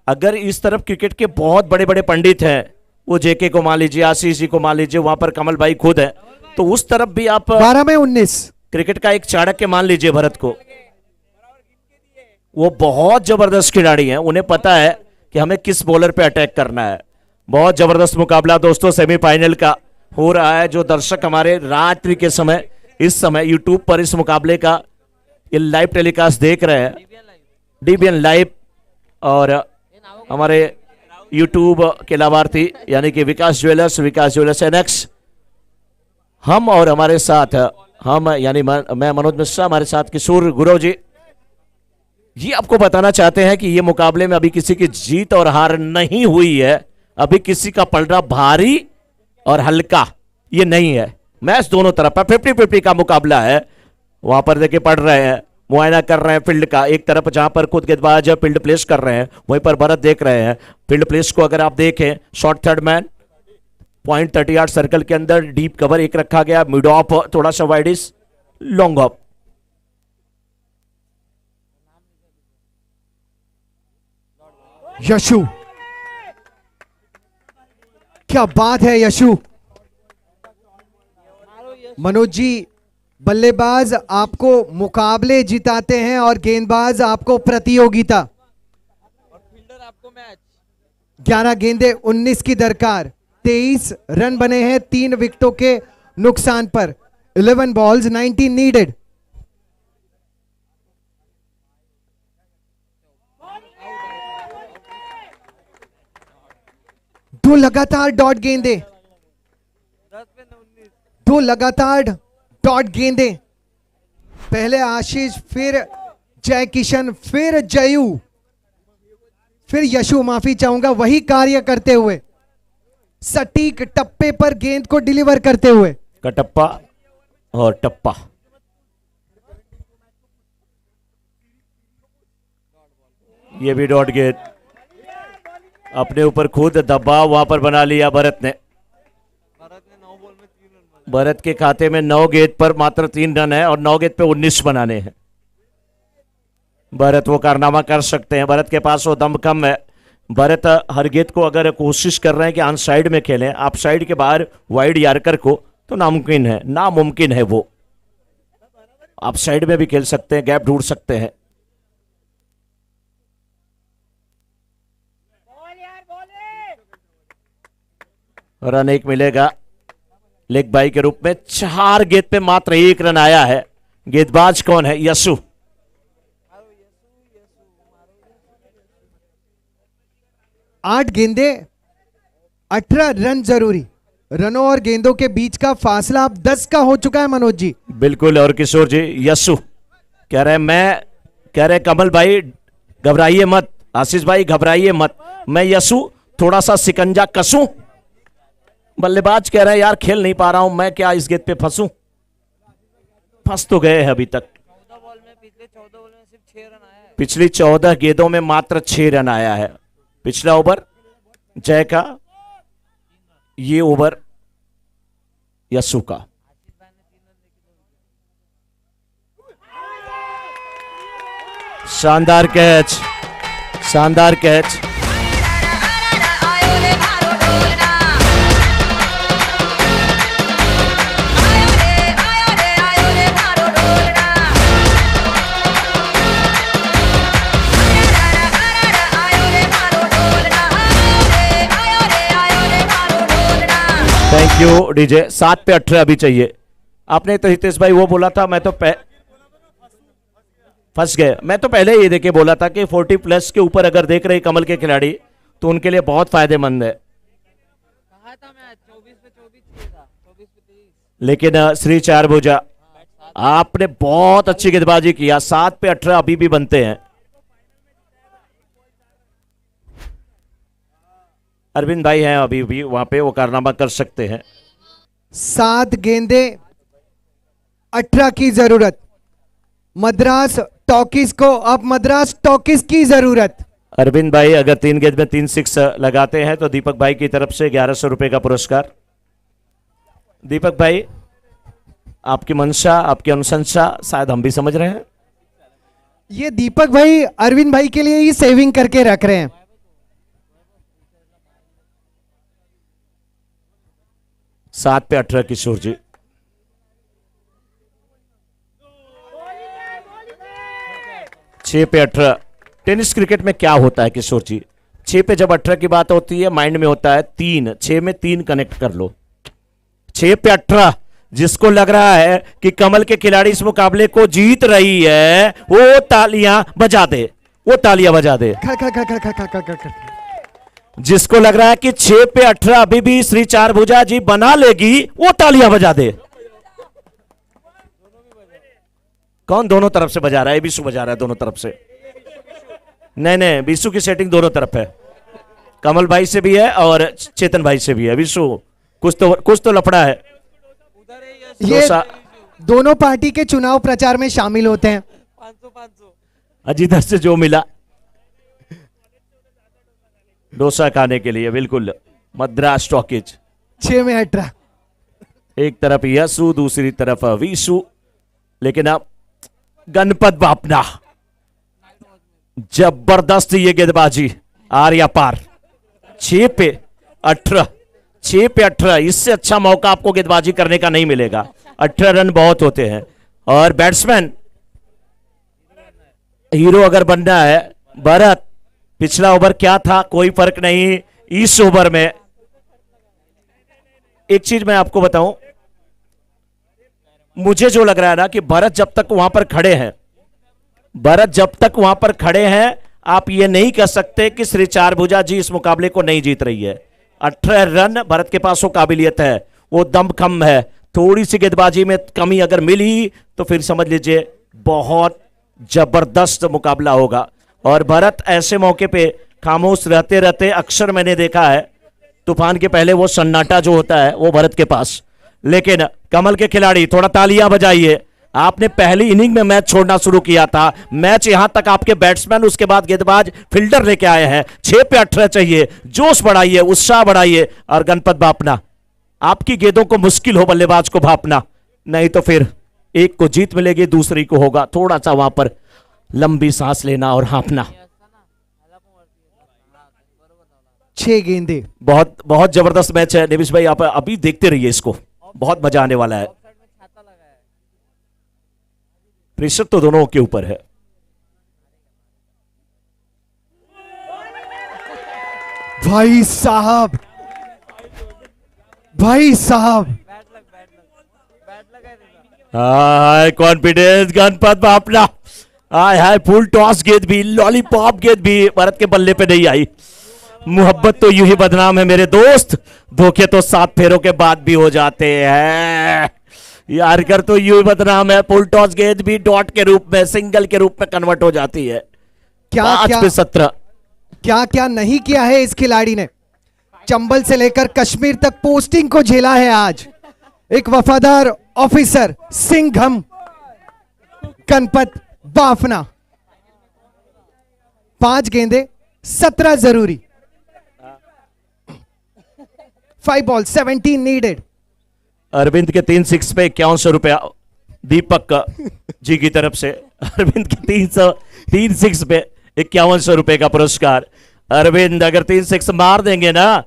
अगर इस तरफ क्रिकेट के बहुत बड़े बड़े पंडित हैं, वो जेके को मान लीजिए, आशीष जी को मान लीजिए, वहां पर कमल भाई खुद है, तो उस तरफ भी आप 12 में 19 क्रिकेट का एक चाणक्य मान लीजिए भरत को। वो बहुत जबरदस्त खिलाड़ी हैं, उन्हें पता है कि हमें किस बॉलर पे अटैक करना है। बहुत जबरदस्त मुकाबला दोस्तों सेमीफाइनल का हो रहा है। जो दर्शक हमारे रात्रि के समय इस समय यूट्यूब पर इस मुकाबले का ये लाइव टेलीकास्ट देख रहे हैं, डीबीएन लाइव, और हमारे यूट्यूब के लाभार्थी यानी कि विकास ज्वेलर्स एनएक्स, हम और हमारे साथ हम यानी मैं मनोज मिश्रा, हमारे साथ किशोर गुरु जी, ये आपको बताना चाहते हैं कि ये मुकाबले में अभी किसी की जीत और हार नहीं हुई है। अभी किसी का पलड़ा भारी और हल्का ये नहीं है, मैच दोनों तरफ है, 50-50 का मुकाबला है। वहां पर देखिए पढ़ रहे हैं, मुआयना कर रहे हैं फील्ड का, एक तरफ जहां पर खुद गेंदबाज फील्ड प्लेस कर रहे हैं, वहीं पर भरत देख रहे हैं फील्ड प्लेस को। अगर आप देखें short third man, point 30 yard circle के अंदर डीप कवर एक रखा गया, मिड ऑफ थोड़ा सा वाइडिस, लॉन्ग ऑफ। यशु, क्या बात है यशु। मनोज जी, बल्लेबाज आपको मुकाबले जिताते हैं और गेंदबाज आपको प्रतियोगिता। और फील्डर आपको मैच। 11 गेंदे 19 की दरकार, 23 रन बने हैं 3 विकेटों के नुकसान पर। 11 बॉल्स 19 नीडेड। दो लगातार डॉट गेंदे, 10 पे 19। दो लगातार डॉट गेंदे। पहले आशीष, फिर जय किशन, फिर जयू, फिर यशु, माफी चाहूंगा, वही कार्य करते हुए, सटीक टप्पे पर गेंद को डिलीवर करते हुए। कटप्पा और टप्पा। ये भी डॉट गेंद, अपने ऊपर खुद दबाव वहां पर बना लिया भरत ने। भारत ने 9 बॉल में 3 रन बनाए। भरत के खाते में 9 गेंद पर मात्र 3 रन है और 9 गेंद पे 19 बनाने हैं। भरत वो कारनामा कर सकते हैं, भरत के पास वो दम कम है। भरत हर गेंद को अगर कोशिश कर रहे हैं कि ऑन साइड में खेलें, आप साइड के बाहर वाइड यार्कर को, तो नामुमकिन है वो। आप साइड में भी खेल सकते हैं, गैप ढूंढ सकते हैं। रन 1 मिलेगा लेग बाई के रूप में। 4 गेंद पे मात्र 1 रन आया है। गेंदबाज कौन है? यशु। 8 गेंदे 18 रन जरूरी। रनों और गेंदों के बीच का फासला अब 10 का हो चुका है मनोज जी। बिल्कुल। और किशोर जी, यशु कह रहे कमल भाई घबराइए मत, आशीष भाई घबराइए मत, मैं यशु थोड़ा सा सिकंजा कसूं। बल्लेबाज कह रहे हैं यार खेल नहीं पा रहा हूं मैं, क्या इस गेंद पे फंसूं? फंस तो गए हैं अभी तक। पिछले 14 बॉल में सिर्फ 6 रन आया है। पिछली 14 गेंदों में मात्र 6 रन आया है। पिछला ओवर जय का, ये ओवर यशु का। शानदार कैच, शानदार कैच। Thank you DJ. 7 पे 18 अभी चाहिए। आपने तो हितेश भाई वो बोला था, मैं तो फंस गए। मैं तो पहले ये देखे बोला था कि 40 प्लस के ऊपर अगर देख रहे कमल के खिलाड़ी तो उनके लिए बहुत फायदेमंद है। कहा था मैं 24 पे 24 चाहिए था, 24 पे 23। लेकिन श्री चारभुजा आपने बहुत अच्छी गेंदबाजी किया। 7 पे 18 अभी भी बनते हैं। अरविंद भाई हैं अभी भी वहां पे, वो कारनामा कर सकते हैं। 7 गेंदे 18 की जरूरत। मद्रास टॉकीज को अब मद्रास टॉकीज की जरूरत। अरविंद भाई अगर 3 गेंद में 3 6 लगाते हैं तो दीपक भाई की तरफ से 1100 रुपए का पुरस्कार। दीपक भाई आपकी मंशा, आपकी अनुशंसा शायद हम भी समझ रहे हैं। ये दीपक भाई अरविंद भाई के लिए ही सेविंग करके रख रहे हैं। सात पे 18 किशोर जी। छह पे 18। टेनिस क्रिकेट में क्या होता है किशोर जी, 6 पे जब 18 की बात होती है माइंड में होता है 3, 6 में 3 कनेक्ट कर लो। 6 पे 18 जिसको लग रहा है कि कमल के खिलाड़ी इस मुकाबले को जीत रही है वो तालियां बजा दे, वो तालियां बजा दे। खड़ खड़ खड़ खड़ खड़ खड़ खड़ खड़ खड़। जिसको लग रहा है कि 6 पे 18 अभी भी श्री चार भुजा जी बना लेगी वो तालियां बजा दे। कौन दोनों तरफ से बजा रहा है? बीसू बजा रहा है दोनों तरफ से। नहीं नहीं, बीसू की सेटिंग दोनों तरफ है, कमल भाई से भी है और चेतन भाई से भी है। बीसू कुछ तो लफड़ा है। ये दोनों पार्टी के चुनाव प्रचार में शामिल होते हैं। 500 जिधर से जो मिला डोसा खाने के लिए, बिल्कुल मद्रास टॉकीज। 6 में 18। एक तरफ यसु दूसरी तरफ विशु, लेकिन अब गणपत बापना जबरदस्त ये गेंदबाजी आर्या पार। 6 पे 18, 6 पे 18, इससे अच्छा मौका आपको गेंदबाजी करने का नहीं मिलेगा। 18 रन बहुत होते हैं और बैट्समैन हीरो अगर बनना है, भरत पिछला ओवर क्या था कोई फर्क नहीं, इस ओवर में एक चीज मैं आपको बताऊं, मुझे जो लग रहा है ना कि भरत जब तक वहां पर खड़े हैं, भरत जब तक वहां पर खड़े हैं, आप ये नहीं कह सकते कि श्री चार भुजा जी इस मुकाबले को नहीं जीत रही है। 18 रन भरत के पास वो काबिलियत है, वो दमखम है। थोड़ी सी गेंदबाजी में कमी अगर मिली तो फिर समझ लीजिए बहुत जबरदस्त मुकाबला होगा। और भरत ऐसे मौके पे खामोश रहते रहते अक्सर मैंने देखा है, तूफान के पहले वो सन्नाटा जो होता है वो भरत के पास। लेकिन कमल के खिलाड़ी थोड़ा तालियां बजाइए, आपने पहली इनिंग में मैच छोड़ना शुरू किया था, मैच यहां तक आपके बैट्समैन उसके बाद गेंदबाज फील्डर लेके आए हैं। 6 पे 18 चाहिए, जोश बढ़ाइए, उत्साह बढ़ाइए। और गणपत बापना, आपकी गेंदों को मुश्किल हो बल्लेबाज को भापना, नहीं तो फिर एक को जीत मिलेगी दूसरी को होगा थोड़ा सा वहां पर लंबी सांस लेना और हाँफना। 6 गेंदे। बहुत बहुत जबरदस्त मैच है निविश भाई, आप अभी देखते रहिए इसको, बहुत मजा आने वाला है। प्रेशर तो दोनों के ऊपर है। भाई साहब, भाई साहब, हाय कॉन्फिडेंस गणपत बापना। हाय हाय, फुल टॉस गेंद भी, लॉलीपॉप गेंद भी भरत के बल्ले पे नहीं आई। मोहब्बत तो यूं ही बदनाम है मेरे दोस्त, धोखे तो 7 फेरों के बाद भी हो जाते हैं। यार कर तो यूं ही बदनाम है, फुल टॉस गेंद भी डॉट के रूप में, सिंगल के रूप में कन्वर्ट हो जाती है। क्या 5 पे 17। क्या क्या नहीं किया है इस खिलाड़ी ने। चंबल से लेकर कश्मीर तक पोस्टिंग को झेला है आज। एक वफादार ऑफिसर सिंघम गणपत बाफना। 5 गेंदे 17 जरूरी। 5 बॉल 17 नीडेड। अरविंद के 3 6 पे 5100 रुपया दीपक जी की तरफ से। अरविंद के 3 6 पे 5100 रुपए का पुरस्कार। अरविंद अगर 3 6 मार देंगे ना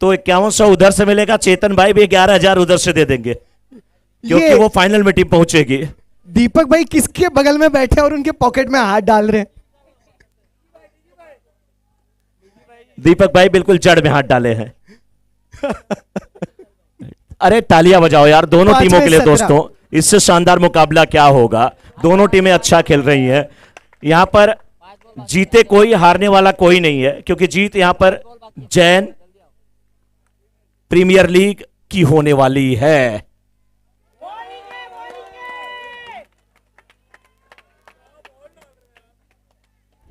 तो 5100 उधर से मिलेगा, चेतन भाई भी 11,000 उधर से दे देंगे क्योंकि वो फाइनल में टीम पहुंचेगी। दीपक भाई किसके बगल में बैठे और उनके पॉकेट में हाथ डाल रहे हैं? दीपक भाई बिल्कुल जड़ में हाथ डाले हैं। अरे तालियां बजाओ यार दोनों टीमों के लिए दोस्तों, इससे शानदार मुकाबला क्या होगा। दोनों टीमें अच्छा खेल रही हैं। यहां पर जीते कोई, हारने वाला कोई नहीं है, क्योंकि जीत यहां पर जैन प्रीमियर लीग की होने वाली है।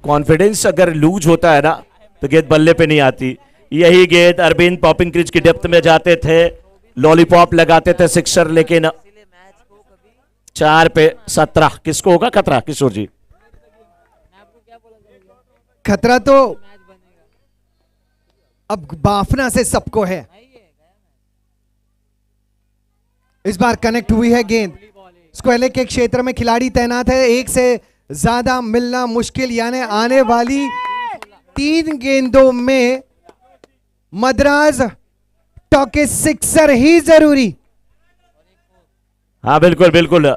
कॉन्फिडेंस अगर लूज होता है ना तो गेंद बल्ले पे नहीं आती। यही गेंद अरविंद पॉपिंग क्रीज की डेप्थ में जाते थे, लॉलीपॉप लगाते थे सिक्सर, लेकिन 4 पे 17 किसको होगा खतरा किशोर जी? खतरा तो अब बाफना से सबको है। इस बार कनेक्ट हुई है गेंद। स्क्वेले के क्षेत्र में खिलाड़ी तैनात है, 1 से ज्यादा मिलना मुश्किल, यानी आने वाली 3 गेंदों में मद्रास टॉके सिक्सर ही जरूरी। हाँ बिल्कुल बिल्कुल,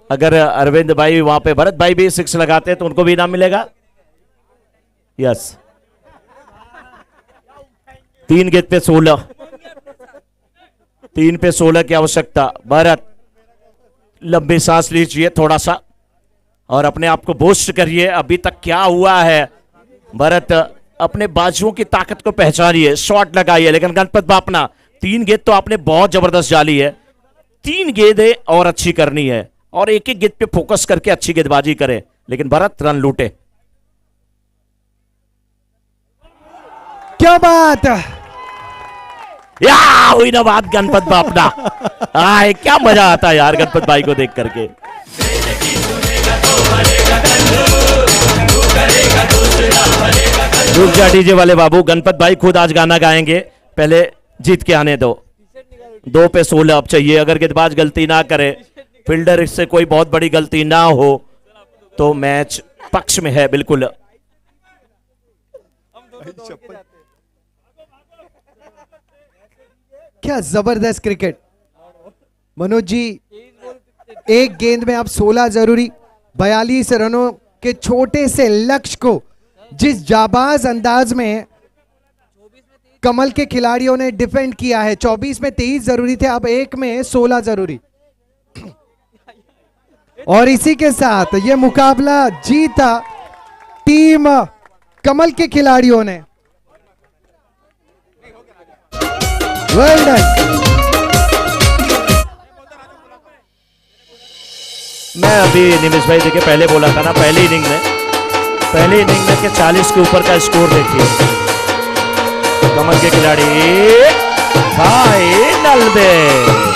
अगर अरविंद भाई वहां पे भरत भाई भी 6 लगाते हैं तो उनको भी इनाम मिलेगा। यस, 3 गेंद पे 16, 3 पे 16 की आवश्यकता। भरत लंबी सांस लीजिए थोड़ा सा और अपने आप को बूस्ट करिए। अभी तक क्या हुआ है, भरत अपने बाजुओं की ताकत को पहचानिए, शॉट लगाइए। लेकिन गणपत बापना 3 गेंद तो आपने बहुत जबरदस्त डाली है, 3 गेंदें और अच्छी करनी है और एक एक गेंद पे फोकस करके अच्छी गेंदबाजी करें। लेकिन भरत रन लूटे। क्या बात, या हुई ना बात गणपत बापना। आए क्या मजा आता है यार गणपत भाई को देख करके। रुक जा डीजे वाले बाबू, गणपत भाई खुद आज गाना गाएंगे, पहले जीत के आने दो। 2 पे 16 अब चाहिए। अगर गेंदबाज गलती ना करे, फील्डर इससे कोई बहुत बड़ी गलती ना हो तो मैच पक्ष में है बिल्कुल। क्या जबरदस्त क्रिकेट मनोज जी। एक गेंद में अब 16 जरूरी। 42 रनों के छोटे से लक्ष्य को जिस जाबाज अंदाज में कमल के खिलाड़ियों ने डिफेंड किया है, 24 में 23 जरूरी थे, अब 1 में 16 जरूरी। और इसी के साथ ये मुकाबला जीता टीम कमल के खिलाड़ियों ने। Well done. मैं अभी निमिष भाई देखिए पहले बोला था ना, पहली इनिंग में के 40 के ऊपर का स्कोर देखिए। कमल के खिलाड़ी फाइनल में